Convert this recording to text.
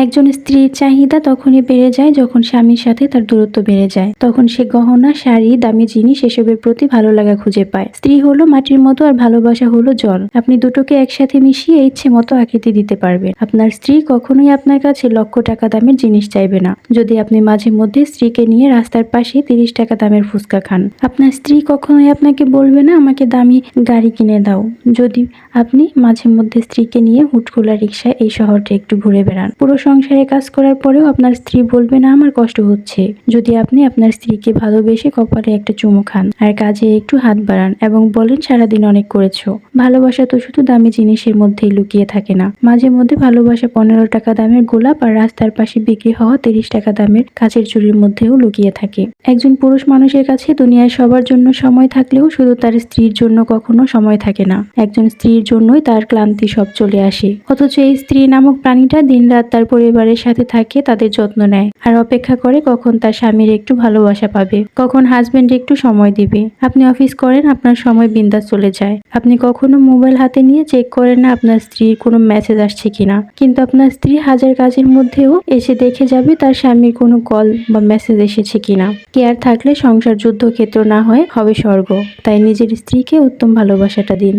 একজন স্ত্রীর চাহিদা তখনই বেড়ে যায় যখন স্বামীর সাথে তার দূরত্ব বেড়ে যায়। তখন সে গহনা, শাড়ি, দামি জিনিস এসবের প্রতি ভালো লাগা খুঁজে পায়। স্ত্রী হলো মাটির মতো আর ভালোবাসা হলো জল। আপনি দুটোকে একসাথে মিশিয়ে ইচ্ছে মতো আকৃতি দিতে পারবেন। আপনার স্ত্রী কখনোই আপনার কাছে লক্ষ টাকা দামের জিনিস চাইবে না যদি আপনি মাঝে মধ্যে স্ত্রীকে নিয়ে রাস্তার পাশে 30 টাকা দামের ফুচকা খান। আপনার স্ত্রী কখনোই আপনাকে বলবে না আমাকে দামি গাড়ি কিনে দাও যদি আপনি মাঝে মধ্যে স্ত্রীকে নিয়ে হুটখোলা রিকশায় এই শহরটা একটু ঘুরে বেড়ান। পুরো সংসারে কাজ করার পরেও আপনার স্ত্রী বলবে না আমার কষ্ট হচ্ছে যদি আপনি আপনার স্ত্রীকে ভালোবেসে কপালে একটা চুমু খান আর কাজে একটু হাত বাড়ান এবং বলেন সারাদিন অনেক করেছো। ভালোবাসা তো শুধু দামি জিনিসের মধ্যেই লুকিয়ে থাকে না। মাঝে মধ্যে ভালোবাসা 15 টাকা দামের গোলাপ আর রাস্তার পাশে বিক্রি হওয়া 30 টাকা দামের কাচের চুড়ির মধ্যেও লুকিয়ে থাকে। একজন পুরুষ মানুষের কাছে দুনিয়ায় সবার জন্য সময় থাকলেও শুধু তার স্ত্রীর জন্য কখনো সময় থাকে না। একজন স্ত্রীর জন্যই তার ক্লান্তি সব চলে আসে, অথচ এই স্ত্রী নামক প্রাণীটা দিনরাত তার পরিবারের সাথে থাকে, তাদের যত্ন নেয় আর অপেক্ষা করে কখন তার স্বামীর একটু ভালোবাসা পাবে, কখন হাজবেন্ড একটু সময় দিবে। আপনি অফিস করেন, আপনার সময় বিন্দাস চলে যায়। আপনি কখনো মোবাইল হাতে নিয়ে চেক করেন না আপনার স্ত্রীর কোনো মেসেজ আসছে কিনা, কিন্তু আপনার স্ত্রী হাজার কাজের মধ্যেও এসে দেখে যাবে তার স্বামীর কোনো কল বা মেসেজ এসেছে কিনা। কেয়ার থাকলে সংসার যুদ্ধক্ষেত্র না হয় হবে স্বর্গ। তাই নিজের স্ত্রীকে উত্তম ভালোবাসাটা দিন।